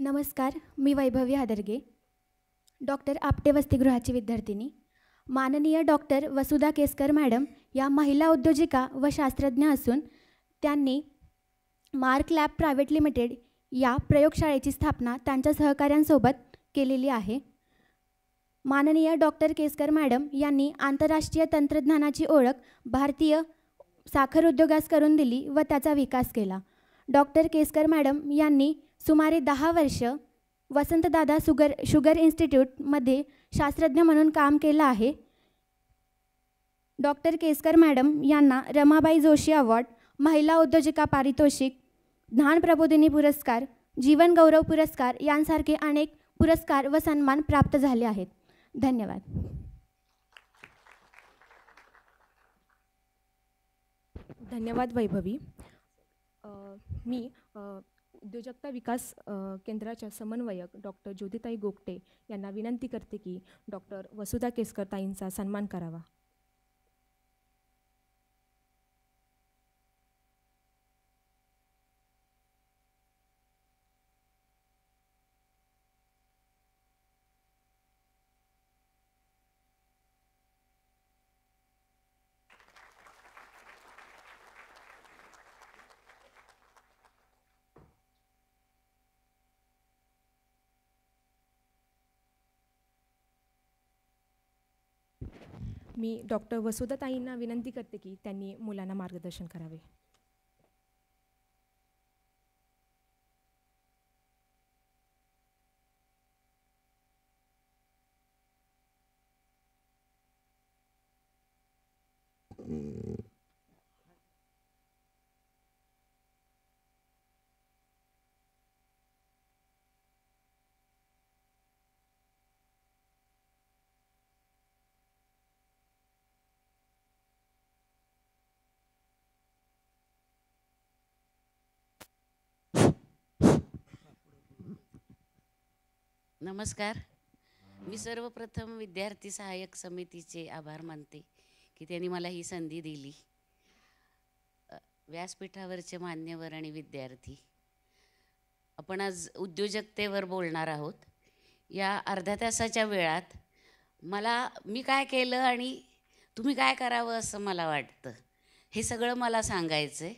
नमस्कार, मी वैभवी हादरगे, डॉक्टर आपटे वसतिगृहाची विद्यार्थिनी. माननीय डॉक्टर वसुधा केसकर मॅडम या महिला उद्योजिका व शास्त्रज्ञ असून त्यांनी मार्क लॅब प्रायव्हेट लिमिटेड या प्रयोगशाळेची स्थापना त्यांच्या सहकाऱ्यांसोबत केलेली आहे. माननीय डॉक्टर केसकर मॅडम यांनी आंतरराष्ट्रीय तंत्रज्ञानाची ओळख भारतीय साखर उद्योगास करून दिली व त्याचा विकास केला. डॉक्टर केसकर मॅडम यांनी सुमारे 10 वर्ष वसंतदादा शुगर इन्स्टिट्यूटमध्ये शास्त्रज्ञ म्हणून काम केलं आहे. डॉक्टर केसकर मॅडम यांना रमाबाई जोशी अवॉर्ड, महिला उद्योजिका पारितोषिक, ज्ञान प्रबोधिनी पुरस्कार, जीवन गौरव पुरस्कार यांसारखे अनेक पुरस्कार व सन्मान प्राप्त झाले आहेत. धन्यवाद. धन्यवाद वैभवी. मी उद्योजकता विकास केंद्राच्या समन्वयक डॉक्टर ज्योतिताई गोगटे यांना विनंती करते की डॉक्टर वसुधा केसकर ताईंचा सन्मान करावा. मी डॉक्टर वसुधा ताईंना विनंती करते की त्यांनी मुलांना मार्गदर्शन करावे. नमस्कार. मी सर्वप्रथम विद्यार्थी सहाय्यक समितीचे आभार मानते की त्यांनी मला ही संधी दिली. व्यासपीठावरचे मान्यवर आणि विद्यार्थी, आपण आज उद्योजकतेवर बोलणार आहोत. या अर्ध्या तासाच्या वेळात मी काय केलं आणि तुम्ही काय करावं असं मला वाटतं, हे सगळं मला सांगायचं आहे.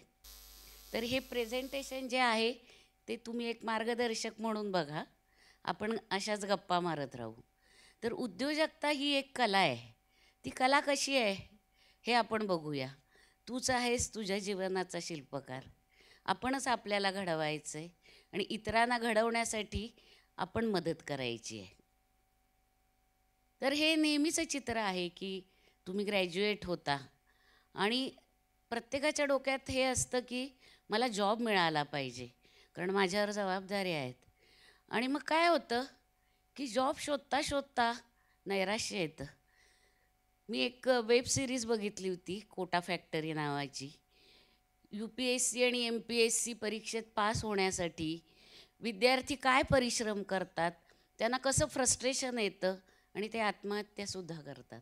तर हे प्रेझेंटेशन जे आहे ते तुम्ही एक मार्गदर्शक म्हणून बघा. आपण अशाच गप्पा मारत राहू. तर उद्योजकता ही एक कला आहे. ती कला कशी आहे हे आपण बघूया. तूच आहेस तुझ्या जीवनाचा शिल्पकार. आपणच आपल्याला घडवायचं आहे आणि इतरांना घडवण्यासाठी आपण मदत करायची आहे. तर हे नेहमीचं चित्र आहे की तुम्ही ग्रॅज्युएट होता आणि प्रत्येकाच्या डोक्यात हे असतं की मला जॉब मिळाला पाहिजे, कारण माझ्यावर जबाबदाऱ्या आहेत. आणि मग काय होतं की जॉब शोधता शोधता नैराश्य येतं. मी एक वेब सिरीज बघितली होती, कोटा फॅक्टरी नावाची. UPSC आणि MPSC परीक्षेत पास होण्यासाठी विद्यार्थी काय परिश्रम करतात, त्यांना कसं फ्रस्ट्रेशन येतं आणि ते आत्महत्यासुद्धा करतात.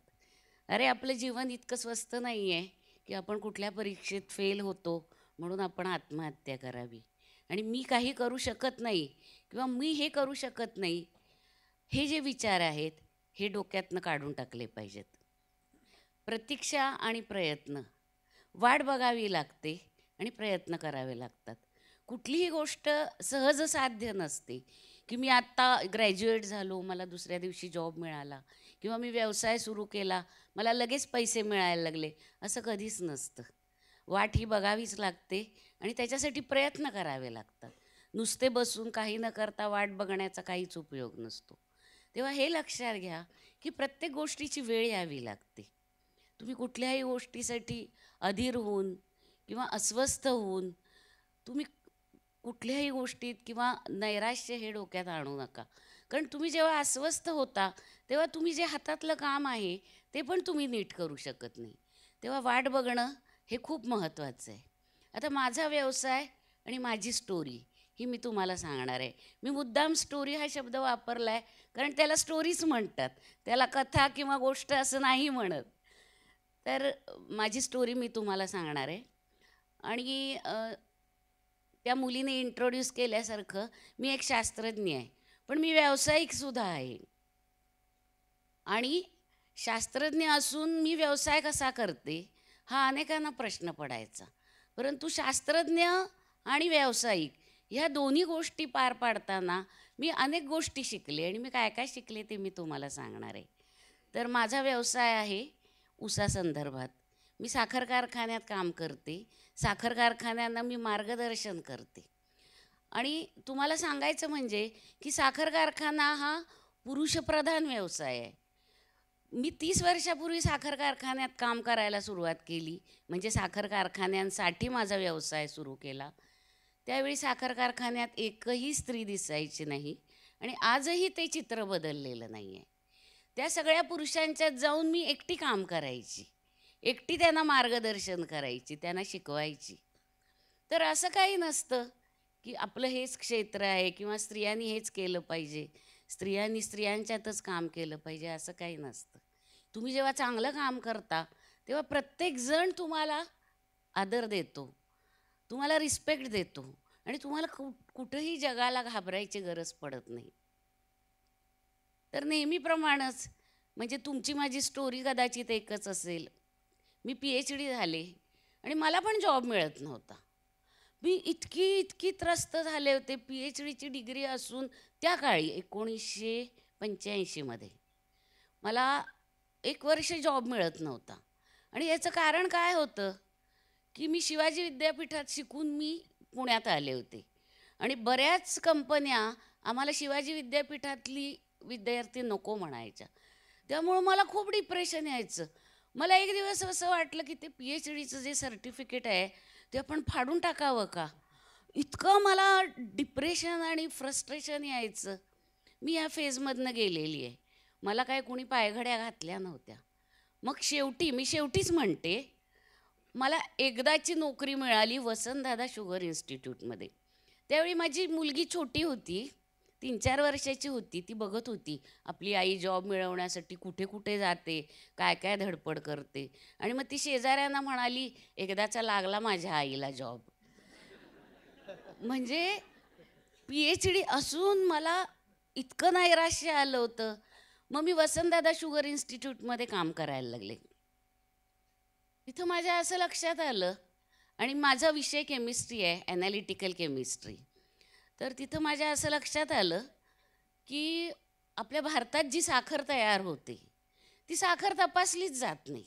अरे, आपलं जीवन इतकं स्वस्त नाही आहे की आपण कुठल्या परीक्षेत फेल होतो म्हणून आपण आत्महत्या करावी. आणि मी काही करू शकत नाही किंवा मी हे करू शकत नाही, हे जे विचार आहेत हे डोक्यातनं काढून टाकले पाहिजेत. प्रतीक्षा आणि प्रयत्न, वाट बघावी लागते आणि प्रयत्न करावे लागतात. कुठलीही गोष्ट सहज साध्य नसते की मी आत्ता ग्रॅज्युएट झालो, मला दुसऱ्या दिवशी जॉब मिळाला, किंवा मी व्यवसाय सुरू केला, मला लगेच पैसे मिळायला लागले, असं कधीच नसतं. वाट ही बघावीच लागते आणि त्याच्यासाठी प्रयत्न करावे लागतात. नुसते बसून काही न करता वाट बघण्याचा काहीच उपयोग नसतो. तेव्हा हे लक्षात घ्या की प्रत्येक गोष्टीची वेळ यावी लागते. तुम्ही कुठल्याही गोष्टीसाठी अधीर होऊन किंवा अस्वस्थ होऊन तुम्ही कुठल्याही गोष्टीत किंवा नैराश्य हे डोक्यात आणू नका. कारण तुम्ही जेव्हा अस्वस्थ होता तेव्हा तुम्ही जे हातातलं काम आहे ते पण तुम्ही नीट करू शकत नाही. तेव्हा वाट बघणं हे खूप महत्त्वाचं आहे. आता माझा व्यवसाय आणि माझी स्टोरी ही मी तुम्हाला सांगणार आहे. मी मुद्दाम स्टोरी हा शब्द वापरला आहे कारण त्याला स्टोरीज म्हणतात, त्याला कथा किंवा गोष्ट असं नाही म्हणत. तर माझी स्टोरी मी तुम्हाला सांगणार आहे. आणि त्या मुलीने इंट्रोड्यूस केल्यासारखं मी एक शास्त्रज्ञ आहे, पण मी व्यावसायिकसुद्धा आहे. आणि शास्त्रज्ञ असून मी व्यवसाय कसा करते हा अनेकांना प्रश्न पडायचा. परंतु शास्त्रज्ञ आणि व्यावसायिक ह्या दोन्ही गोष्टी पार पाडताना मी अनेक गोष्टी शिकले. आणि मी काय काय शिकले ते मी तुम्हाला सांगणार आहे. तर माझा व्यवसाय आहे ऊसासंदर्भात. मी साखर कारखान्यात काम करते. साखर कारखान्यांना मी मार्गदर्शन करते. आणि तुम्हाला सांगायचं म्हणजे की साखर कारखाना हा पुरुषप्रधान व्यवसाय आहे. मी 30 वर्षापूर्वी साखर कारखान्यात काम करायला सुरुवात केली, म्हणजे साखर कारखान्यांसाठी माझा व्यवसाय सुरू केला. त्यावेळी साखर कारखान्यात एकही स्त्री दिसायची नाही आणि आजही ते चित्र बदललेलं नाही आहे. त्या सगळ्या पुरुषांच्यात जाऊन मी एकटी काम करायची, एकटी त्यांना मार्गदर्शन करायची, त्यांना शिकवायची. तर असं काही नसतं की आपलं हेच क्षेत्र आहे किंवा स्त्रियांनी हेच केलं पाहिजे, स्त्रियांनी स्त्रियांच्यातच काम केलं पाहिजे, असं काही नसतं. तुम्ही जेव्हा चांगलं काम करता तेव्हा प्रत्येकजण तुम्हाला आदर देतो, तुम्हाला रिस्पेक्ट देतो आणि तुम्हाला कुठंही जगाला घाबरायची गरज पडत नाही. तर नेहमीप्रमाणेच म्हणजे तुमची माझी स्टोरी कदाचित एकच असेल. मी PhD झाले आणि मला पण जॉब मिळत नव्हता. मी इतकी त्रस्त झाले होते. PhDची डिग्री असून त्या काळी 1985मध्ये मला 1 वर्ष जॉब मिळत नव्हता. आणि याचं कारण काय होतं की मी शिवाजी विद्यापीठात शिकून मी पुण्यात आले होते आणि बऱ्याच कंपन्या आम्हाला शिवाजी विद्यापीठातली विद्यार्थी नको म्हणायच्या. त्यामुळं मला खूप डिप्रेशन यायचं. मला एक दिवस असं वाटलं की ते PhDचं जे सर्टिफिकेट आहे ते आपण फाडून टाकावं का. इतकं मला डिप्रेशन आणि फ्रस्ट्रेशन यायचं. मी या फेजमधनं गेलेली आहे. मला काय कोणी पायघड्या घातल्या नव्हत्या. मग शेवटीच म्हणते, मला एकदाची नोकरी मिळाली वसंतदादा शुगर इन्स्टिट्यूटमध्ये. त्यावेळी माझी मुलगी छोटी होती, 3-4 वर्षाची होती. ती बघत होती आपली आई जॉब मिळवण्यासाठी कुठे कुठे जाते, काय काय धडपड करते. आणि मग ती शेजाऱ्यांना म्हणाली, एकदाचा लागला माझ्या आईला जॉब. म्हणजे PhD असून मला इतकं नैराश्य आलं होतं. मग मी वसंतदादा शुगर इन्स्टिट्यूटमध्ये काम करायला लागले. तिथं माझ्या असं लक्षात आलं, आणि माझा विषय केमिस्ट्री आहे, ॲनालिटिकल केमिस्ट्री. तर तिथं माझ्या असं लक्षात आलं की आपल्या भारतात जी साखर तयार होते ती साखर तपासलीच जात नाही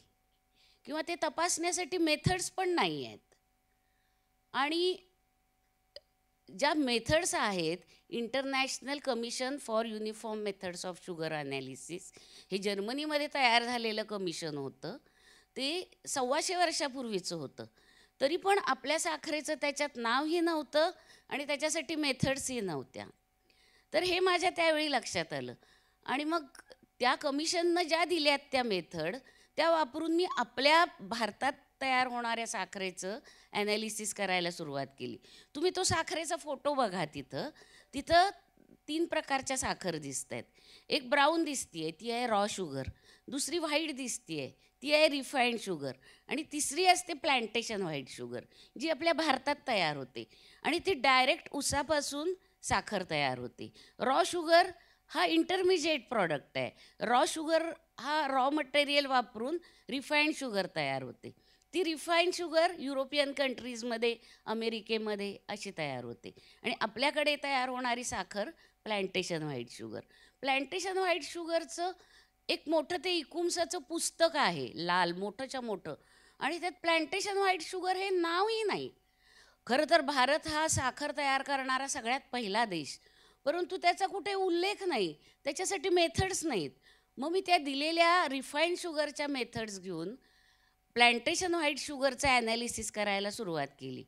किंवा ते तपासण्यासाठी मेथड्स पण नाही आहेत. आणि ज्या मेथड्स आहेत, international commission for uniform methods of sugar analysis, हे जर्मनीमध्ये तयार झालेलं कमिशन होतं. ते 125 वर्षापूर्वीचं होतं. तरी पण आपल्या साखरेचं त्याच्यात नावही नव्हतं आणि त्याच्यासाठी मेथड्सही नव्हत्या. तर हे माझ्या त्यावेळी लक्षात आलं. आणि मग त्या कमिशननं ज्या दिल्यात त्या मेथड त्या वापरून मी आपल्या भारतात तयार होणाऱ्या साखरेचं ॲनालिसिस करायला सुरुवात केली. तुम्ही तो साखरेचा फोटो बघा. तिथं 3 प्रकारच्या साखर दिसत आहेत. एक ब्राऊन दिसतीये, ती आहे रॉ शुगर. दुसरी व्हाईट दिसतीये, ती आहे रिफाईंड शुगर. आणि तिसरी असते प्लांटेशन व्हाईट शुगर, जी आपल्या भारतात तयार होते आणि ती डायरेक्ट ऊसापासून साखर तयार होते. रॉ शुगर हा इंटरमिजिएट प्रॉडक्ट आहे. रॉ शुगर हा रॉ मटेरियल वापरून रिफाईंड शुगर तयार होते. ती रिफाईंड शुगर युरोपियन कंट्रीजमध्ये, अमेरिकेमध्ये अशी तयार होते. आणि आपल्याकडे तयार होणारी साखर plantation white sugar. Plantation white शुगरचं एक मोठं ते इकुम्साचं पुस्तक आहे, लाल मोठंच्या मोठं. आणि त्यात प्लांटेशन व्हाईट शुगर हे नावही नाही. खरं तर भारत हा साखर तयार करणारा सगळ्यात पहिला देश, परंतु त्याचा कुठे उल्लेख नाही, त्याच्यासाठी मेथड्स नाहीत. मग मी त्या दिलेल्या रिफाईंड शुगरच्या मेथड्स घेऊन प्लांटेशन व्हाईट शुगरचं ॲनालिसिस करायला सुरुवात केली.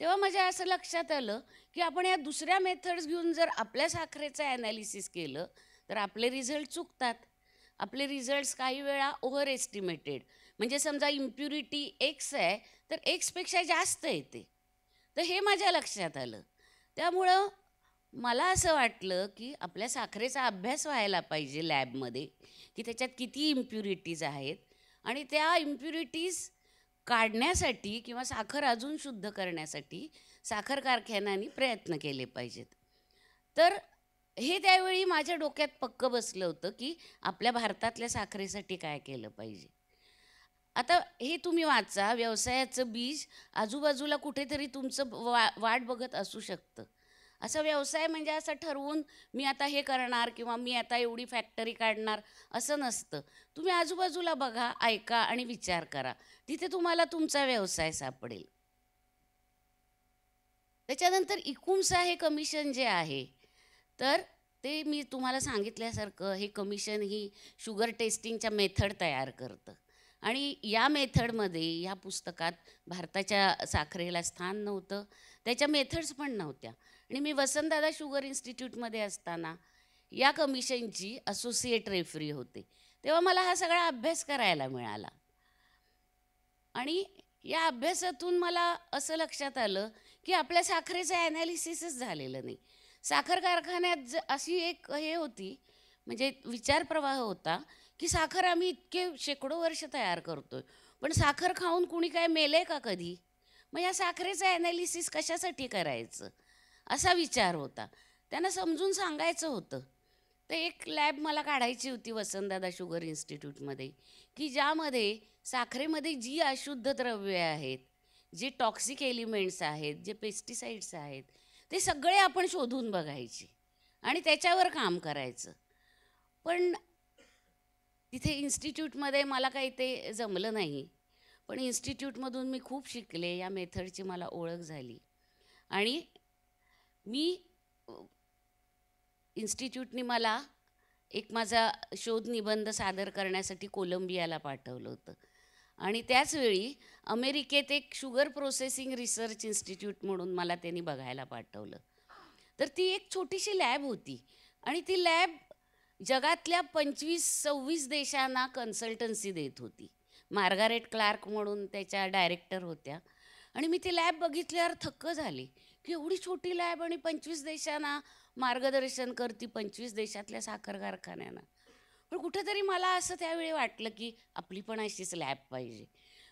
तेव्हा माझ्या असं लक्षात आलं की आपण या दुसऱ्या मेथड्स घेऊन जर आपल्या साखरेचं ॲनालिसिस केलं तर आपले रिझल्ट चुकतात. आपले रिझल्ट्स काही वेळा ओव्हर एस्टिमेटेड, म्हणजे समजा इम्प्युरिटी X आहे तर Xपेक्षा जास्त येते. तर हे माझ्या लक्षात आलं. त्यामुळं मला असं वाटलं की आपल्या साखरेचा अभ्यास व्हायला पाहिजे लॅबमध्ये, की त्याच्यात किती इम्प्युरिटीज आहेत आणि त्या इम्प्युरिटीज काढण्यासाठी किंवा साखर अजून शुद्ध करण्यासाठी साखर कारखान्यांनी प्रयत्न केले पाहिजेत. तर हे त्यावेळी माझ्या डोक्यात पक्कं बसलं होतं की आपल्या भारतातल्या साखरेसाठी काय केलं पाहिजे. आता हे तुम्ही वाचा, व्यवसायाचं बीज आजूबाजूला कुठेतरी तुमचं वाट बघत असू शकतं. असा व्यवसाय म्हणजे असं ठरवून मी आता हे करणार किंवा मी आता एवढी फॅक्टरी काढणार असं नसतं. तुम्ही आजूबाजूला बघा, ऐका आणि विचार करा, तिथे तुम्हाला तुमचा व्यवसाय सापडेल. त्याच्यानंतर इकुमसा हे कमिशन जे आहे, तर ते मी तुम्हाला सांगितल्यासारखं हे कमिशन ही शुगर टेस्टिंगच्या मेथड तयार करतं. आणि या मेथडमध्ये या पुस्तकात भारताच्या साखरेला स्थान नव्हतं, त्याच्या मेथड्स पण नव्हत्या. आणि मी वसंतदादा शुगर इन्स्टिट्यूटमध्ये असताना या कमिशनची असोसिएट रेफरी होते, तेव्हा मला हा सगळा अभ्यास करायला मिळाला. आणि या अभ्यासातून मला असं लक्षात आलं की आपल्या साखरेचं ॲनालिसिसच झालेलं नाही. साखर कारखान्यात अशी एक हे होती, म्हणजे विचारप्रवाह होता की साखर आम्ही इतके शेकडो वर्ष तयार करतोय, पण साखर खाऊन कुणी काय मेले का कधी? मग या साखरेचं ॲनालिसिस कशासाठी करायचं, असा विचार होता. त्यांना समजून सांगायचं होतं. तर एक लॅब मला काढायची होती वसंतदादा शुगर इन्स्टिट्यूटमध्ये, की ज्यामध्ये साखरेमध्ये जी अशुद्ध द्रव्ये आहेत, जे टॉक्सिक एलिमेंट्स आहेत, जे पेस्टिसाइड्स आहेत, ते सगळे आपण शोधून बघायचे आणि त्याच्यावर काम करायचं. पण तिथे इन्स्टिट्यूटमध्ये मला काही ते जमलं नाही. पण इन्स्टिट्यूटमधून मी खूप शिकले, या मेथडची मला ओळख झाली. आणि मी इन्स्टिट्यूटनी मला एक माझा शोध निबंध सादर करण्यासाठी कोलंबियाला पाठवलं होतं. आणि त्याचवेळी अमेरिकेत एक शुगर प्रोसेसिंग रिसर्च इन्स्टिट्यूट म्हणून मला त्यांनी बघायला पाठवलं. तर ती एक छोटीशी लॅब होती आणि ती लॅब जगातल्या 25-26 देशांना कन्सल्टन्सी देत होती. मार्गारेट क्लार्क म्हणून त्याच्या डायरेक्टर होत्या. आणि मी ती लॅब बघितल्यावर थक्क झाली की एवढी छोटी लॅब आणि 25 देशांना मार्गदर्शन करते, 25 देशातल्या साखर कारखान्यांना. पण कुठेतरी मला असं त्यावेळी वाटलं की आपली पण अशीच लॅब पाहिजे.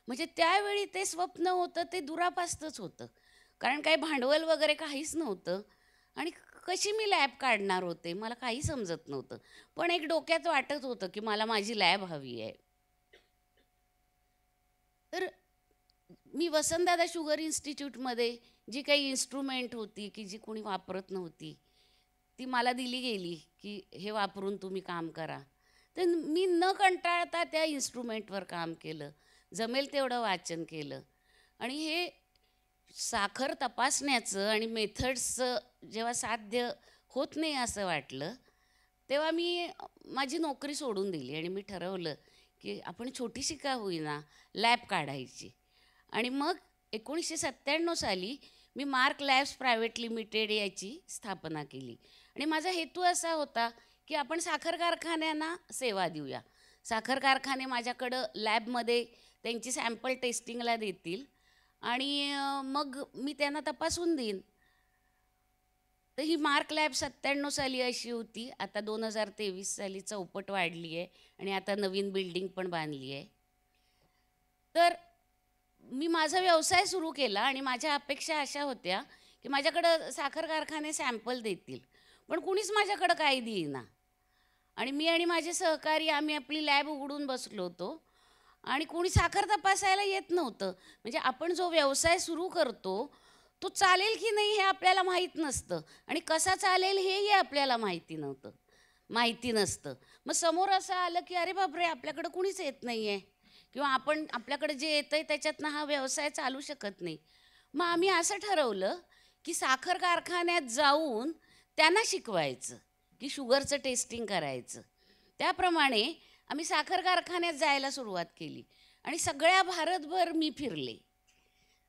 म्हणजे त्यावेळी ते स्वप्न होतं ते दुरापास्तच होतं, कारण काही भांडवल वगैरे काहीच नव्हतं आणि कशी मी लॅब काढणार होते मला काही समजत नव्हतं. पण एक डोक्यात वाटत होतं की मला माझी लॅब हवी आहे. तर मी वसंतदादा शुगर इन्स्टिट्यूटमध्ये जी काही इन्स्ट्रुमेंट होती की जी कोणी वापरत नव्हती, ती मला दिली गेली की हे वापरून तुम्ही काम करा. तर मी न कंटाळता त्या इन्स्ट्रुमेंटवर काम केलं, जमेल तेवढं वाचन केलं. आणि हे साखर तपासण्याचं आणि मेथड्सचं जेव्हा साध्य होत नाही असं वाटलं, तेव्हा मी माझी नोकरी सोडून दिली आणि मी ठरवलं की आपण छोटीशी का होईना लॅब काढायची. आणि मग 1997 साली मी मार्क लॅब्स प्रायव्हेट लिमिटेड याची स्थापना केली. आणि माझा हेतू असा होता की आपण साखर कारखान्यांना सेवा देऊया. साखर कारखाने माझ्याकडं लॅबमध्ये त्यांची सॅम्पल टेस्टिंगला देतील आणि मग मी त्यांना तपासून देईन. तर ही मार्क लॅब 97 साली अशी होती. आता 2023 साली चौपट वाढली आहे आणि आता नवीन बिल्डिंग पण बांधली आहे. तर मी माझा व्यवसाय सुरू केला आणि माझ्या अपेक्षा अशा होत्या की माझ्याकडं साखर कारखाने सॅम्पल देतील, पण कुणीच माझ्याकडं काही देईना. आणि मी आणि माझे सहकारी आम्ही आपली लॅब उघडून बसलो होतो आणि कोणी साखर तपासायला येत नव्हतं. म्हणजे आपण जो व्यवसाय सुरू करतो तो चालेल की नाही हे आपल्याला माहीत नसतं आणि कसा चालेल हेही आपल्याला माहिती नसतं. मग समोर असं आलं की अरे बापरे, आपल्याकडं कुणीच येत नाही आहे किंवा आपल्याकडे जे येतं आहे त्याच्यातनं हा व्यवसाय चालू शकत नाही. मग आम्ही असं ठरवलं की साखर कारखान्यात जाऊन त्यांना शिकवायचं की शुगरचं टेस्टिंग करायचं. त्याप्रमाणे आम्ही साखर कारखान्यात जायला सुरुवात केली आणि सगळ्या भारतभर मी फिरले.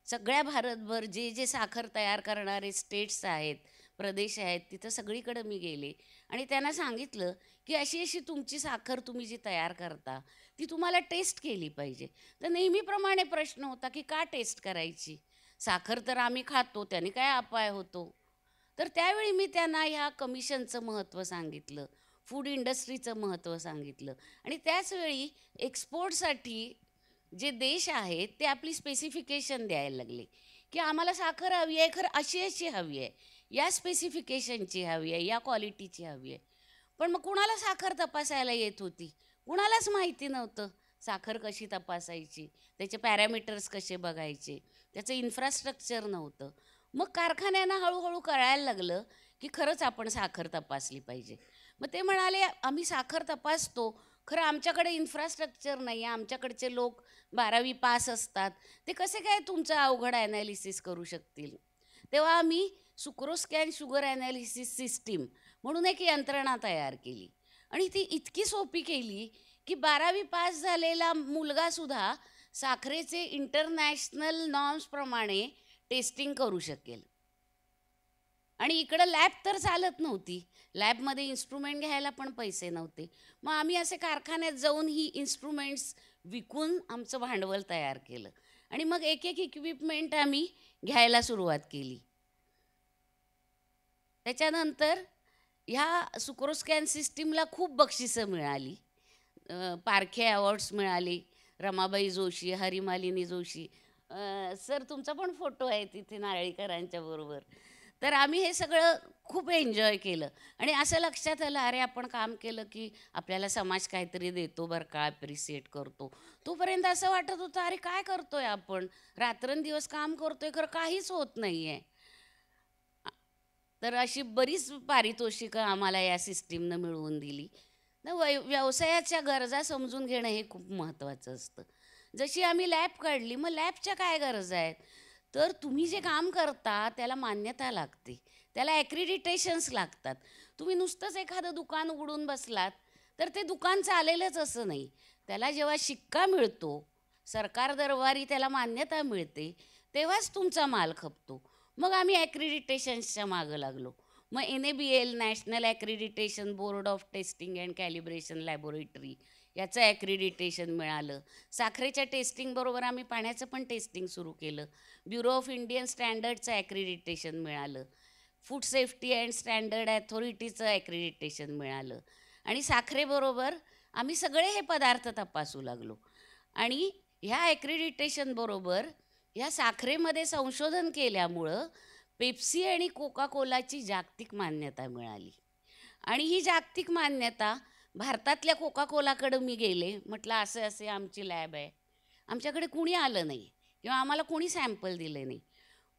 सगळ्या भारतभर जे जे साखर तयार करणारे स्टेट्स आहेत, प्रदेश आहेत, तिथं सगळीकडं मी गेले आणि त्यांना सांगितलं की अशी अशी तुमची साखर तुम्ही जी तयार करता ती तुम्हाला टेस्ट केली पाहिजे. तर नेहमीप्रमाणे प्रश्न होता की का टेस्ट करायची, साखर तर आम्ही खातो, त्याने काय अपाय होतो. तर त्यावेळी मी त्यांना ह्या कमिशनचं महत्त्व सांगितलं, फूड इंडस्ट्रीचं महत्त्व सांगितलं आणि त्याचवेळी एक्सपोर्टसाठी जे देश आहेत ते आपली स्पेसिफिकेशन द्यायला लागले की आम्हाला साखर हवी आहे, खरं अशी अशी हवी आहे, या स्पेसिफिकेशनची हवी आहे, या क्वालिटीची हवी आहे. पण मग कुणाला साखर तपासायला येत होती? कुणालाच माहिती नव्हतं साखर कशी तपासायची, त्याचे पॅरामीटर्स कसे बघायचे, त्याचं इन्फ्रास्ट्रक्चर नव्हतं. मग कारखान्यांना हळूहळू कळायला लागलं की खरंच आपण साखर तपासली पाहिजे. मग ते म्हणाले आम्ही साखर तपासतो, खरं आमच्याकडे इन्फ्रास्ट्रक्चर नाही आहे, आमच्याकडचे लोक 12वी पास असतात, ते कसे काय तुमचं अवघड ॲनालिसिस करू शकतील. तेव्हा आम्ही सुक्रोस्कॅन शुगर ॲनालिसिस सिस्टीम म्हणून एक यंत्रणा तयार केली आणि ती इतकी सोपी केली की 12वी पास झालेला मुलगासुद्धा साखरेचे इंटरनॅशनल नॉर्म्सप्रमाणे टेस्टिंग करू शकेल. आणि इकडं लॅब तर चालत नव्हती, लॅबमध्ये इन्स्ट्रुमेंट घ्यायला पण पैसे नव्हते. मग आम्ही असे कारखान्यात जाऊन ही इन्स्ट्रुमेंट्स विकून आमचं भांडवल तयार केलं आणि मग एक एक इक्विपमेंट आम्ही घ्यायला सुरुवात केली. त्याच्यानंतर ह्या सुक्रोस्कॅन सिस्टीमला खूप बक्षिसं मिळाली, पारखे अवॉर्ड्स मिळाले, रमाबाई जोशी, हरिमालिनी जोशी, सर तुमचा पण फोटो आहे तिथे नारळीकरांच्या बरोबर. तर आम्ही हे सगळं खूप एन्जॉय केलं आणि असं लक्षात आलं अरे आपण काम केलं की आपल्याला समाज काहीतरी देतो बरं का, ॲप्रिसिएट करतो. तोपर्यंत असं वाटत होतं अरे काय करतोय आपण, रात्रंदिवस काम करतोय खरं काहीच होत नाही आहे. तर अशी बरीच पारितोषिकं आम्हाला या सिस्टीमनं मिळवून दिली. व्यवसायाच्या गरजा समजून घेणं हे खूप महत्त्वाचं असतं. जशी आम्ही लॅब काढली, मग लॅबच्या काय गरजा आहेत, तर तुम्ही जे काम करता त्याला मान्यता लागते, त्याला ॲक्रिडिटेशन्स लागतात. तुम्ही नुसतंच एखादं दुकान उघडून बसलात तर ते दुकान चालेलच असं नाही. त्याला जेव्हा शिक्का मिळतो, सरकार दरबारी त्याला मान्यता मिळते, तेव्हाच तुमचा माल खपतो. मग आम्ही ॲक्रिडिटेशन्सच्या मागं लागलो. मग NABL national accreditation board of testing and calibration laboratory याचं ॲक्रिडिटेशन मिळालं. साखरेच्या टेस्टिंगबरोबर आम्ही पाण्याचं पण टेस्टिंग सुरू केलं. ब्युरो ऑफ इंडियन स्टँडर्डचं ॲक्रिडिटेशन मिळालं. फूड सेफ्टी अँड स्टँडर्ड ॲथॉरिटीचं ॲक्रिडिटेशन मिळालं. आणि साखरेबरोबर आम्ही सगळे हे पदार्थ तपासू लागलो. आणि ह्या ॲक्रिडिटेशनबरोबर ह्या साखरेमध्ये संशोधन केल्यामुळं पेप्सी आणि कोका कोलाची जागतिक मान्यता मिळाली. आणि ही जागतिक मान्यता भारतातल्या कोका कोलाकडं मी गेले, म्हटलं असे असे आमची लॅब आहे, आमच्याकडे कुणी आलं नाही किंवा आम्हाला कुणी सॅम्पल दिले नाही.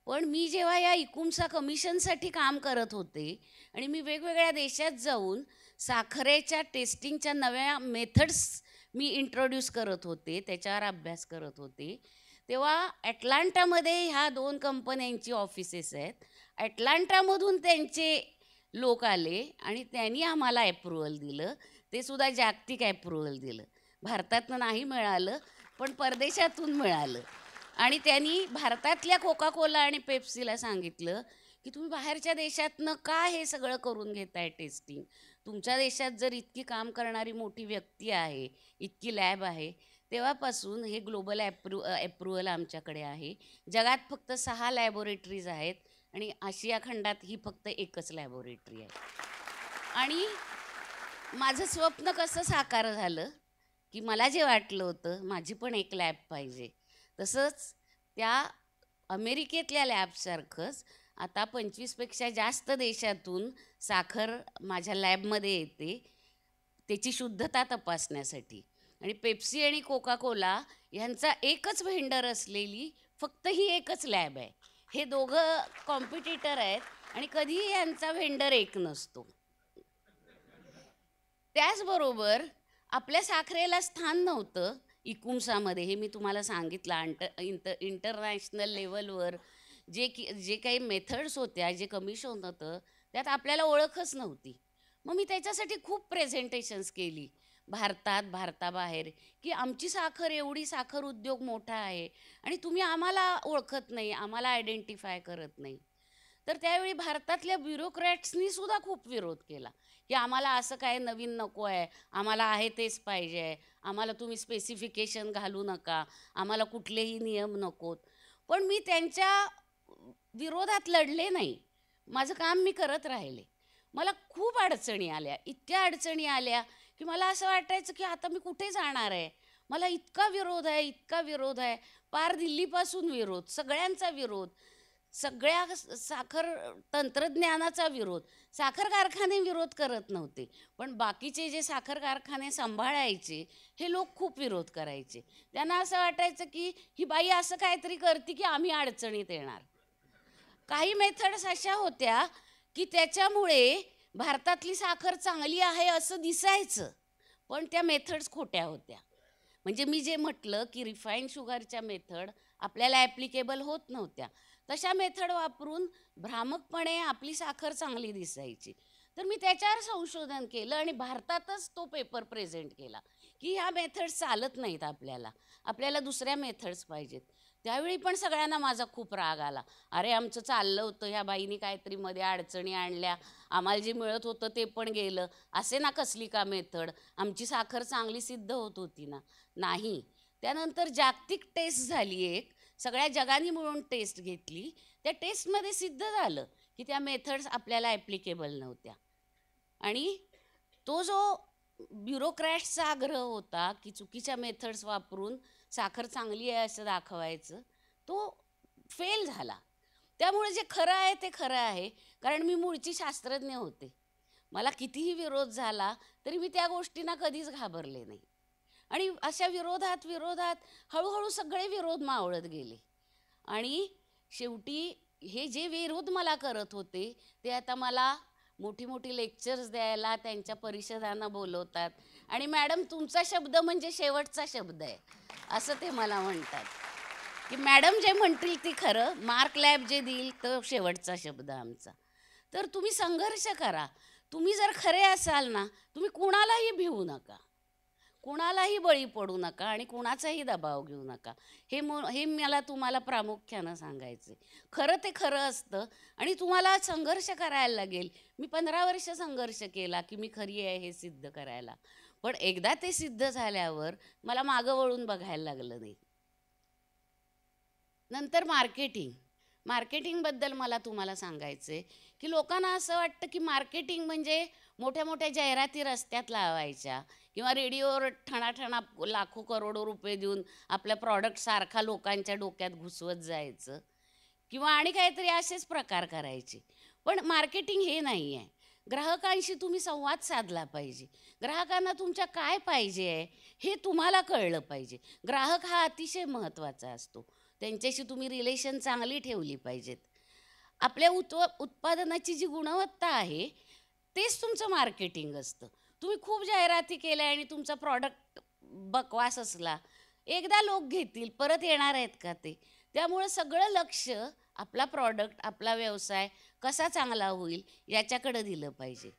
पण मी जेव्हा या इकुमसा कमिशनसाठी काम करत होते आणि मी वेगवेगळ्या देशात जाऊन साखरेच्या टेस्टिंगच्या नव्या मेथड्स मी इंट्रोड्यूस करत होते, त्याच्यावर अभ्यास करत होते, तेव्हा ॲटलांटामध्ये ह्या 2 कंपन्यांची ऑफिसेस आहेत. ॲटलांटामधून त्यांचे लोक आले आणि त्यांनी आम्हाला ॲप्रुव्हल दिलं, ते सुद्धा जागतिक ॲप्रुव्हल दिलं. भारतातनं नाही मिळालं पण परदेशातून मिळालं. आणि त्यांनी भारतातल्या कोका कोला आणि पेप्सीला सांगितलं की तुम्ही बाहेरच्या देशातनं का हे सगळं करून घेताय टेस्टिंग, तुमच्या देशात जर इतकी काम करणारी मोठी व्यक्ती आहे, इतकी लॅब आहे, तेव्हापासून हे ग्लोबल ॲप्रुव्हल आमच्याकडे आहे. जगात फक्त 6 लॅबोरेटरीज आहेत आणि आशिया खंडात ही फक्त एकच लॅबोरेटरी आहे. आणि माझं स्वप्न कसं साकार झालं की मला जे वाटलं होतं माझी पण एक लॅब पाहिजे, तसंच त्या अमेरिकेतल्या लॅबसारखंच आता 25पेक्षा जास्त देशातून साखर माझ्या लॅबमध्ये येते त्याची शुद्धता तपासण्यासाठी. आणि पेप्सी आणि कोका कोला ह्यांचा एकच व्हेंडर असलेली फक्त ही एकच लॅब आहे. हे दोघं कॉम्पिटिटर आहेत आणि कधीही यांचा व्हेंडर एक नसतो. त्याचबरोबर आपल्या साखरेला स्थान नव्हतं इकुमसामध्ये, हे मी तुम्हाला सांगितलं. इंटरनॅशनल लेवलवर जे काही मेथड्स होत्या, जे कमिशन होतं, त्यात आपल्याला ओळखच नव्हती. मग मी त्याच्यासाठी खूप प्रेझेंटेशन्स केली भारताबाहेर की आमची साखर, एवढी साखर उद्योग मोठा आहे आणि तुम्ही आम्हाला ओळखत नाही, आम्हाला आयडेंटिफाय करत नाही. तर त्यावेळी भारतातल्या ब्युरोक्रॅट्सनी सुद्धा खूप विरोध केला की आम्हाला असं काय नवीन नको आहे, आम्हाला आहे तेच पाहिजे आहे, आम्हाला तुम्ही स्पेसिफिकेशन घालू नका, आम्हाला कुठलेही नियम नकोत. पण मी त्यांच्या विरोधात लढले नाही, माझं काम मी करत राहिले. मला खूप अडचणी आल्या, इतक्या अडचणी आल्या की मला असं वाटायचं की आता मी कुठे जाणार आहे, मला इतका विरोध आहे, इतका विरोध आहे, पार दिल्लीपासून विरोध, सगळ्यांचा विरोध, सगळ्या साखर तंत्रज्ञानाचा विरोध. साखर कारखाने विरोध करत नव्हते, पण बाकीचे जे साखर कारखाने सांभाळायचे हे लोक खूप विरोध करायचे. त्यांना असं वाटायचं की ही बाई असं काहीतरी करते की आम्ही अडचणीत येणार. काही मेथड्स अशा होत्या की त्याच्यामुळे भारतातली साखर चांगली आहे असं दिसायचं, पण त्या मेथड्स खोट्या होत्या. म्हणजे मी जे म्हटलं की रिफाईंड शुगरच्या मेथड आपल्याला ॲप्लिकेबल होत नव्हत्या, तशा मेथड वापरून भ्रामकपणे आपली साखर चांगली दिसायची. तर मी त्याच्यावर संशोधन केलं आणि भारतातच तो पेपर प्रेझेंट केला की ह्या मेथड्स चालत नाहीत, आपल्याला दुसऱ्या मेथड्स पाहिजेत. त्यावेळी पण सगळ्यांना माझा खूप राग आला. अरे आमचं चाललं होतं, ह्या बाईनी काहीतरी मध्ये अडचणी आणल्या, आम्हाला जे मिळत होतं ते पण गेलं, असे ना कसली का मेथड, आमची साखर चांगली सिद्ध होत होती ना. नाही. त्यानंतर जागतिक टेस्ट झाली एक, सगळ्या जगाने मिळून टेस्ट घेतली. त्या टेस्टमध्ये सिद्ध झालं की त्या मेथड्स आपल्याला ॲप्लिकेबल नव्हत्या. आणि तो जो ब्युरोक्रॅट्सचा आग्रह होता की चुकीच्या मेथड्स वापरून साखर चांगली आहे असं दाखवायचं, तो फेल झाला. त्यामुळे जे खरं आहे ते खरं आहे, कारण मी मूळची शास्त्रज्ञ होते. मला कितीही विरोध झाला तरी मी त्या गोष्टींना कधीच घाबरले नाही. आणि अशा विरोधात हळूहळू सगळे विरोध मावळत गेले. आणि शेवटी हे जे विरोध मला करत होते ते आता मला मोठी मोठी लेक्चर्स द्यायला त्यांच्या परिषदांना बोलवतात आणि मॅडम तुमचा शब्द म्हणजे शेवटचा शब्द आहे असं ते मला म्हणतात की मॅडम जे म्हणतील ती खरं, मार्क लॅब जे देईल तो शेवटचा शब्द आमचा. तर तुम्ही संघर्ष करा. तुम्ही जर खरे असाल ना, तुम्ही कुणालाही भिवू नका, कुणालाही बळी पडू नका आणि कुणाचाही दबाव घेऊ नका. हे मला तुम्हाला प्रामुख्यानं सांगायचं आहे. खरं ते खरं असतं आणि तुम्हाला संघर्ष करायला लागेल. मी 15 वर्ष संघर्ष केला की मी खरी आहे हे सिद्ध करायला, पण एकदा ते सिद्ध झाल्यावर मला मागं वळून बघायला लागलं नाही. नंतर मार्केटिंगबद्दल मला तुम्हाला सांगायचं आहे की लोकांना असं वाटतं की मार्केटिंग म्हणजे मोठ्या मोठ्या जाहिराती रस्त्यात लावायच्या किंवा रेडिओवर ठणाठणा लाखो करोडो रुपये देऊन आपल्या प्रॉडक्ट सारखा लोकांच्या डोक्यात घुसवत जायचं किंवा आणि काहीतरी असेच प्रकार करायचे. पण मार्केटिंग हे नाही आहे. ग्राहकांशी तुम्ही संवाद साधला पाहिजे. ग्राहकांना तुमच्या काय पाहिजे आहे हे तुम्हाला कळलं पाहिजे. ग्राहक हा अतिशय महत्त्वाचा असतो. त्यांच्याशी तुम्ही रिलेशन चांगली ठेवली पाहिजेत. आपल्या उत्पादनाची जी गुणवत्ता आहे तेच तुमचं मार्केटिंग असतं. तुम्ही खूप जाहिराती केल्या आणि तुमचा प्रॉडक्ट बकवास असला, एकदा लोक घेतील, परत येणार आहेत का ते? त्यामुळं सगळं लक्ष आपला प्रॉडक्ट, आपला व्यवसाय कसा चांगला होईल याच्याकडे दिलं पाहिजे.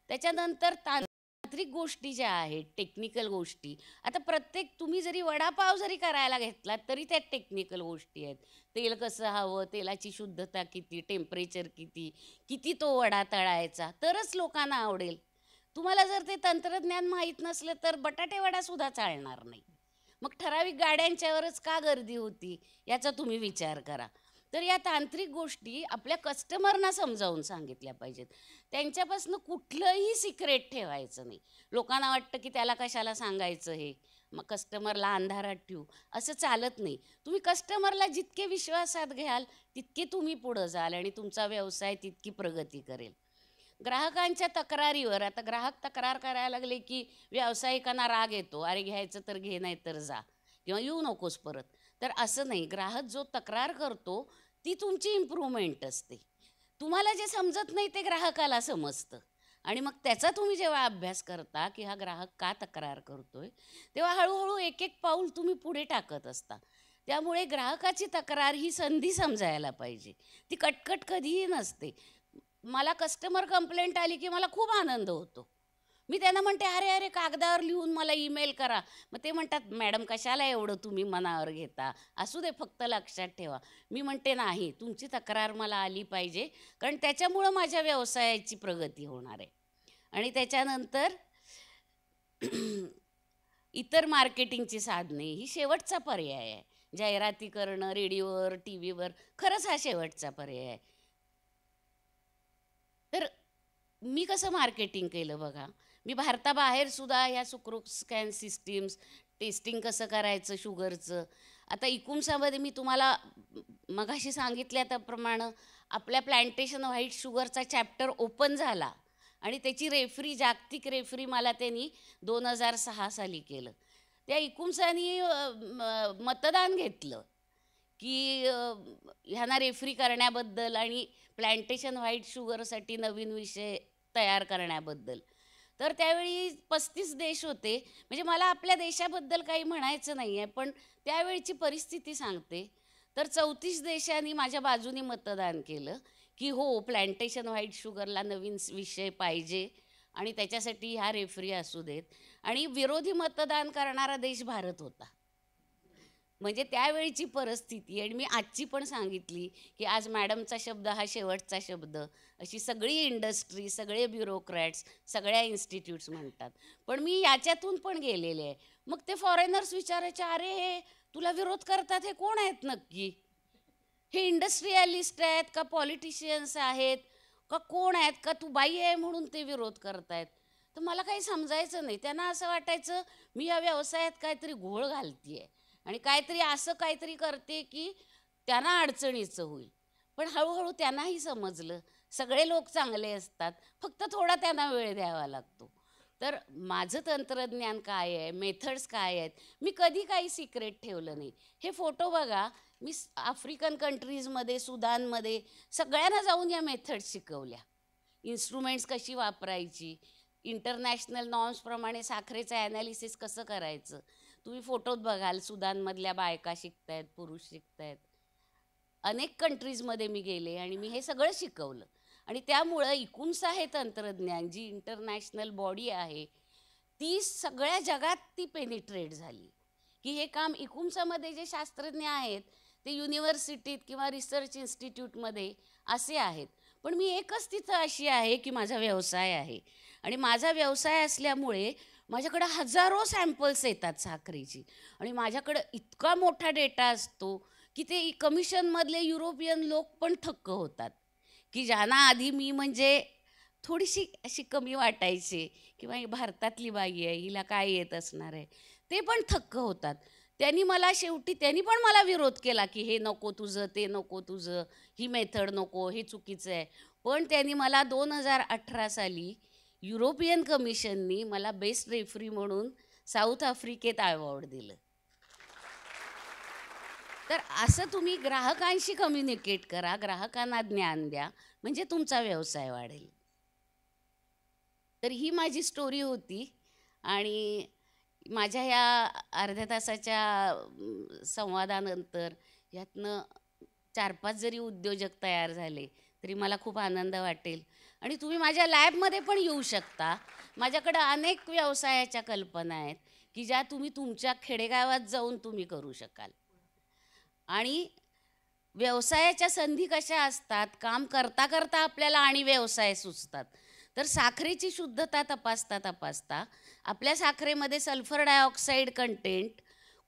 त्याच्यानंतर तांत्रिक गोष्टी ज्या आहेत, टेक्निकल गोष्टी, आता प्रत्येक तुम्ही जरी वडापाव जरी करायला घेतलात तरी त्यात टेक्निकल गोष्टी आहेत. तेल कसं हवं, तेलाची शुद्धता किती, टेम्परेचर किती तो वडा तळायचा, तरच लोकांना आवडेल. तुम्हाला जर ते तंत्रज्ञान माहीत नसलं तर बटाटे वडासुद्धा चालणार नाही. मग ठराविक गाड्यांच्यावरच का गर्दी होती याचा तुम्ही विचार करा. तर या तांत्रिक गोष्टी आपल्या कस्टमरना समजावून सांगितल्या पाहिजेत. त्यांच्यापासून कुठलंही सिक्रेट ठेवायचं नाही. लोकांना वाटतं की त्याला कशाला सांगायचं हे, मग कस्टमरला अंधारात ठेवू, असं चालत नाही. तुम्ही कस्टमरला जितके विश्वासात घ्याल तितके तुम्ही पुढं जाल आणि तुमचा व्यवसाय तितकी प्रगती करेल. ग्राहकांच्या तक्रारीवर, आता ग्राहक तक्रार करायला लागले की व्यावसायिकांना राग येतो, अरे घ्यायचं तर घे नाही तर जा किंवा येऊ नकोस परत. तर असं नाही. ग्राहक जो तक्रार करतो ती तुमची इम्प्रूव्हमेंट असते. तुम्हाला जे समजत नाही ते ग्राहकाला समजतं आणि मग त्याचा तुम्ही जेव्हा अभ्यास करता की हा ग्राहक का तक्रार करतोय, तेव्हा हळूहळू एक एक पाऊल तुम्ही पुढे टाकत असता. त्यामुळे ग्राहकाची तक्रार ही संधी समजायला पाहिजे. ती कटकट कधीही नसते. मला कस्टमर कंप्लेंट आली की मला खूप आनंद होतो. मी त्यांना म्हणते अरे कागदावर लिहून मला ईमेल करा. मग ते म्हणतात मॅडम कशाला एवढं तुम्ही मनावर घेता, असू दे फक्त लक्षात ठेवा. मी म्हणते नाही, तुमची तक्रार मला आली पाहिजे, कारण त्याच्यामुळं माझ्या व्यवसायाची प्रगती होणार आहे. आणि त्याच्यानंतर इतर मार्केटिंगची साधने ही शेवटचा पर्याय आहे. जाहिराती करणं रेडिओवर, टी व्हीवर, खरंच हा शेवटचा पर्याय आहे. तर मी कसं मार्केटिंग केलं बघा. मी भारताबाहेर सुद्धा ह्या सुकृत स्कॅन सिस्टीम्स, टेस्टिंग कसं करायचं शुगरचं. आता इकुम्सामध्ये मी तुम्हाला मगाशी सांगितल्या त्याप्रमाणे आपल्या प्लॅन्टेशन व्हाईट शुगरचा चॅप्टर ओपन झाला आणि त्याची रेफरी, जागतिक रेफरी मला त्यांनी 2006 साली केलं. त्या इकुम्सानी मतदान घेतलं की ह्यांना रेफरी करण्याबद्दल आणि प्लॅन्टेशन व्हाईट शुगरसाठी नवीन विषय तयार करण्याबद्दल. तर त्यावेळी 35 देश होते. म्हणजे मला आपल्या देशाबद्दल काही म्हणायचं नाही आहे, पण त्यावेळची परिस्थिती सांगते. तर 34 देशांनी माझ्या बाजूने मतदान केलं की हो, प्लॅन्टेशन व्हाईट शुगरला नवीन विषय पाहिजे आणि त्याच्यासाठी ह्या रेफरी असू देत. आणि विरोधी मतदान करणारा देश भारत होता. म्हणजे त्यावेळीची परिस्थिती. आणि मी आजची पण सांगितली की आज मॅडमचा शब्द हा शेवटचा शब्द, अशी सगळी इंडस्ट्री, सगळे ब्युरोक्रॅट्स, सगळ्या इन्स्टिट्यूट्स म्हणतात. पण मी याच्यातून पण गेलेले आहे. मग ते फॉरेनर्स विचारायचे, अरे हे तुला विरोध करतात हे कोण आहेत नक्की? हे इंडस्ट्रियलिस्ट आहेत का पॉलिटिशियन्स आहेत का कोण आहेत, का तू बाई आहे म्हणून ते विरोध करतायत? तर मला काही समजायचं नाही. त्यांना असं वाटायचं मी या व्यवसायात काहीतरी घोळ घालते आणि काहीतरी असं काहीतरी करते की त्यांना अडचणीचं होईल. पण हळूहळू त्यांनाही समजलं सगळे लोक चांगले असतात, फक्त थोडा त्यांना वेळ द्यावा लागतो. तर माझं तंत्रज्ञान काय आहे, मेथड्स काय आहेत, मी कधी काही सिक्रेट ठेवलं नाही. हे फोटो बघा, मी आफ्रिकन कंट्रीजमध्ये, सुदानमध्ये सगळ्यांना जाऊन या मेथड्स शिकवल्या. इन्स्ट्रुमेंट्स कशी वापरायची, इंटरनॅशनल नॉर्म्सप्रमाणे साखरेचं ॲनालिसिस कसं करायचं. तुम्ही फोटोत बघाल, सुदानमधल्या बायका शिकतायत, पुरुष शिकतायत. अनेक कंट्रीजमध्ये मी गेले आणि मी हे सगळं शिकवलं. आणि त्यामुळं इकुम्सा हे तंत्रज्ञान, जी इंटरनॅशनल बॉडी आहे, ती सगळ्या जगात ती पेनिट्रेट झाली. की हे काम इकुम्सामध्ये जे शास्त्रज्ञ आहेत ते युनिव्हर्सिटीत किंवा रिसर्च इन्स्टिट्यूटमध्ये असे आहेत. पण मी एकच तिथं अशी आहे की माझा व्यवसाय आहे. आणि माझा व्यवसाय असल्यामुळे माझ्याकडं हजारो सॅम्पल्स येतात साखरेची. आणि माझ्याकडं इतका मोठा डेटा असतो की ते कमिशनमधले युरोपियन लोक पण थक्क होतात. की ज्यांना आधी मी म्हणजे थोडीशी अशी कमी वाटायची किंवा ही भारतातली बाई आहे, हिला काय येत असणार आहे, ते पण थक्क होतात. त्यांनी पण मला विरोध केला की हे नको तुझं, ते नको तुझं, ही मेथड नको, हे चुकीचं आहे. पण त्यांनी मला 2018 साली युरोपियन कमिशननी मला बेस्ट रेफरी म्हणून साऊथ आफ्रिकेत अवॉर्ड दिलं. तर असं तुम्ही ग्राहकांशी कम्युनिकेट करा, ग्राहकांना ज्ञान द्या, म्हणजे तुमचा व्यवसाय वाढेल. तर ही माझी स्टोरी होती. आणि माझ्या ह्या अर्ध्या तासाच्या संवादानंतर यातनं 4-5 जरी उद्योजक तयार झाले तरी मला खूप आनंद वाटेल. आणि तुम्ही माझ्या लॅबमध्ये पण येऊ शकता. माझ्याकडं अनेक व्यवसायाच्या कल्पना आहेत की ज्या तुम्ही तुमच्या खेडेगावात जाऊन तुम्ही करू शकाल. आणि व्यवसायाच्या संधी कशा असतात, काम करता करता आपल्याला आणि व्यवसाय सुचतात. तर साखरेची शुद्धता तपासता आपल्या साखरेमध्ये सल्फर डायऑक्साईड कंटेंट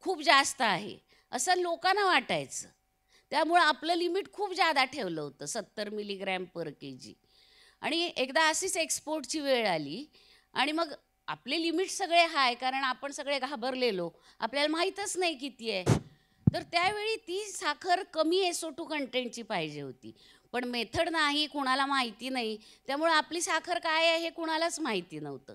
खूप जास्त आहे असं लोकांना वाटायचं. त्यामुळं आपलं लिमिट खूप जादा ठेवलं होतं, 70 मिलीग्रॅम पर kg. आणि एकदा अशीच एक्सपोर्टची वेळ आली आणि मग आपले लिमिट सगळे हाय, कारण आपण सगळे घाबरलेलो, आपल्याला माहीतच नाही किती आहे. तर त्यावेळी ती साखर कमी SO2 कंटेंटची पाहिजे होती. पण मेथड नाही, कुणाला माहिती नाही, त्यामुळे आपली साखर काय आहे हे कुणालाच माहिती नव्हतं.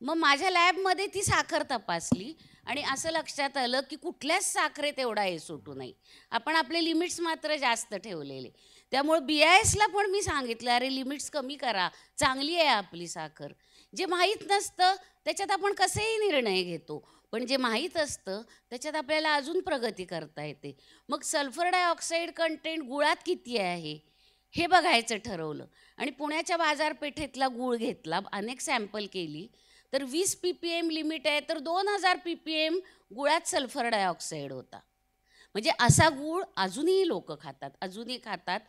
मग माझ्या लॅबमध्ये ती साखर तपासली आणि असं लक्षात आलं की कुठल्याच साखरेत एवढा SO2 नाही. आपण आपले लिमिट्स मात्र जास्त ठेवलेले. त्यामुळे BISला पण मी सांगितलं, अरे लिमिट्स कमी करा, चांगली आहे आपली साखर. जे माहीत नसतं त्याच्यात आपण कसेही निर्णय घेतो, पण जे माहीत असतं त्याच्यात आपल्याला अजून प्रगती करता येते. मग सल्फर डायऑक्साईड कंटेंट गुळात किती आहे हे बघायचं ठरवलं. आणि पुण्याच्या बाजारपेठेतला गूळ घेतला, अनेक सॅम्पल केली, तर 20 ppm लिमिट आहे, तर 2000 ppm गुळात सल्फर डायऑक्साईड होता. म्हणजे असा गूळ अजूनही लोक खातात, अजूनही खातात.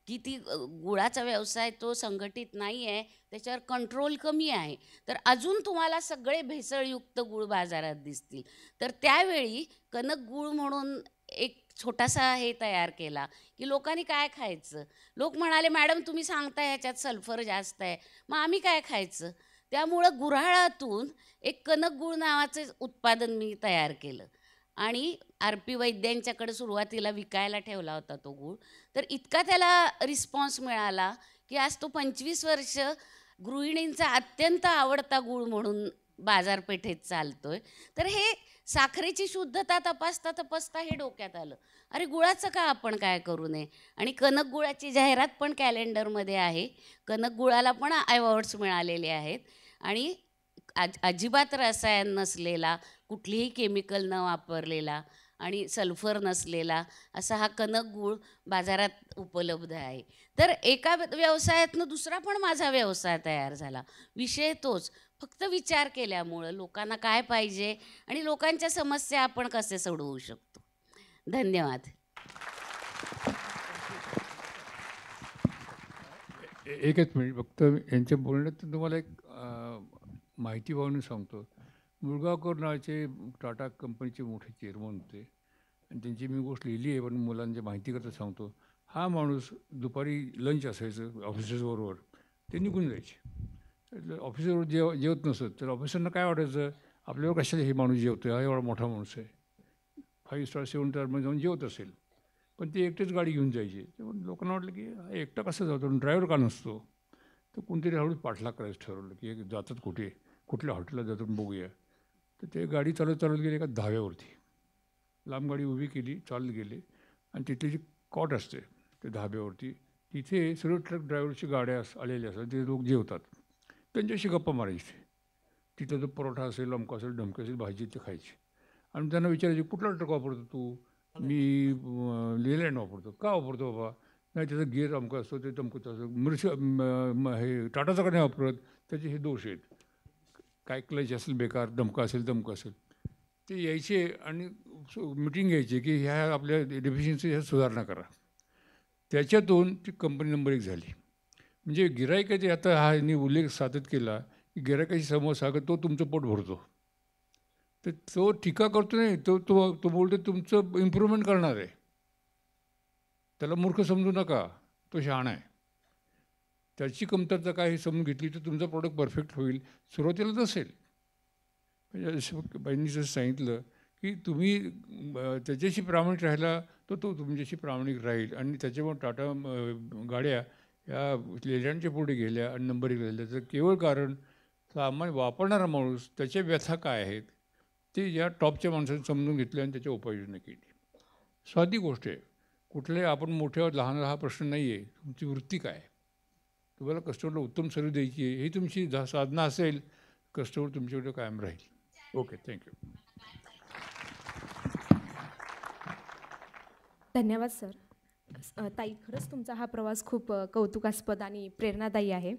की ती गुळाचा व्यवसाय तो संघटित नाही आहे, त्याच्यावर कंट्रोल कमी आहे. तर अजून तुम्हाला सगळे भेसळयुक्त गूळ बाजारात दिसतील. तर त्यावेळी कनक गूळ म्हणून एक छोटासा हे तयार केला की लोकांनी काय खायचं. लोक म्हणाले, मॅडम तुम्ही सांगताय ह्याच्यात सल्फर जास्त आहे, मग आम्ही काय खायचं. त्यामुळं गुऱ्हाळातून एक कनक गूळ नावाचं उत्पादन मी तयार केलं आणि RP वैद्यांच्याकडे सुरुवातीला विकायला ठेवला होता तो गूळ. तर इतका त्याला रिस्पॉन्स मिळाला की आज तो 25 वर्ष गृहिणींचा अत्यंत आवडता गूळ म्हणून बाजारपेठेत चालतोय. तर हे साखरेची शुद्धता तपासता तपासता हे डोक्यात आलं, अरे गुळाचं का आपण काय करू नये. आणि कनक गुळाची जाहिरात पण कॅलेंडरमध्ये आहे. कनक गुळाला पण अवॉर्ड्स मिळालेले आहेत आणि अजिबात रसायन नसलेला, कुठलीही केमिकल न वापरलेला आणि सल्फर नसलेला असा हा कनक गूळ बाजारात उपलब्ध आहे. तर एका व्यवसायातनं दुसरा पण माझा व्यवसाय तयार झाला. विषय तोच, फक्त विचार केल्यामुळं लोकांना काय पाहिजे आणि लोकांच्या समस्या आपण कसे सोडवू शकतो. धन्यवाद. एकच मिनिट फक्त यांच्या बोलण्यात तुम्हाला एक माहिती म्हणून सांगतो. मुळगावकर नावाचे टाटा कंपनीचे मोठे चेअरमन होते आणि त्यांची मी गोष्ट लिहिली आहे, पण मुलांच्या माहिती करता सांगतो. हा माणूस दुपारी लंच असायचं ऑफिसर्सबरोबर, ते निघून जायचे. ऑफिसरवर जेवत नसत तर ऑफिसरना काय वाटायचं, आपल्यावर कशाला हे माणूस जेवतो, हा एवढा मोठा माणूस आहे, 5 स्टार 7 स्टारमध्ये जाऊन जेवत असेल. पण ते एकटेच गाडी घेऊन जायचे. तेव्हा लोकांना वाटलं की हा एकटा कसं जातो, ड्रायव्हर का नसतो. तर कोणतरी हळूच पाठलाग करायचं ठरवलं की हे जातात कुठे, कुठल्या हॉटेलला जातात बघूया. तर ते गाडी चालत गेले एका धाब्यावरती, लांब गाडी उभी केली, चालत गेले आणि तिथली जी कॉट असते त्या धाब्यावरती, तिथे सर्व ट्रक ड्रायव्हरची गाड्या आलेल्या असतात, ते लोक जेवतात. त्यांच्याशी गप्पा मारायची. तिथं जो परोठा असेल, अमका असेल, ढमकं असेल, भाजी ते खायची. आणि त्यांना विचारायचे, कुठला ट्रक वापरतो तू. मी लेलँड वापरतो. का वापरतो बाबा. नाही त्याचा गिअर अमका असतो, ते तमकं असं. हे टाटाचा का नाही वापरत, त्याचे हे दोष आहेत. काय क्लच असेल बेकार, धमका असेल दमकं असेल. ते यायचे आणि मिटिंग घ्यायची की ह्या आपल्या डेफिशियन्सी ह्या सुधारणा करा. त्याच्यातून ती कंपनी नंबर 1 झाली. म्हणजे गिरायकाचे आता हा यांनी उल्लेख सातत केला की गिरायकाची समस्या तो तुमचं पोट भरतो. तर तो टीका करतो नाही, तो तो तो बोलतो तुमचं इम्प्रूव्हमेंट करणार आहे. त्याला मूर्ख समजू नका, तो शहाणा आहे. त्याची कमतरता काय हे समजून घेतली तर तुमचं प्रॉडक्ट परफेक्ट होईल. सुरुवातीला नसेल. म्हणजे बाईंनी जसं सांगितलं की तुम्ही त्याच्याशी प्रामाणिक राहिला तर तो तुमच्याशी प्रामाणिक राहील. आणि त्याच्यामुळे टाटा गाड्या या लेलँडच्या पुढे गेल्या आणि नंबर 1 झाल्या. तर केवळ कारण सामान्य वापरणारा माणूस त्याच्या व्यथा काय आहेत ते या टॉपच्या माणसाने समजून घेतले आणि त्याच्या उपाययोजना केली. साधी गोष्ट आहे. कुठल्याही आपण मोठ्या लहान हा प्रश्न नाही आहे. तुमची वृत्ती काय, तुम्हाला कस्टमरला उत्तम सर्व्हिस द्यायची आहे, ही तुमची साधना असेल, कस्टमर तुमच्याकडे कायम राहील. Okay, thank you. धन्यवाद सर. ताई, खरंच तुमचा हा प्रवास खूप कौतुकास्पद आणि प्रेरणादायी आहे.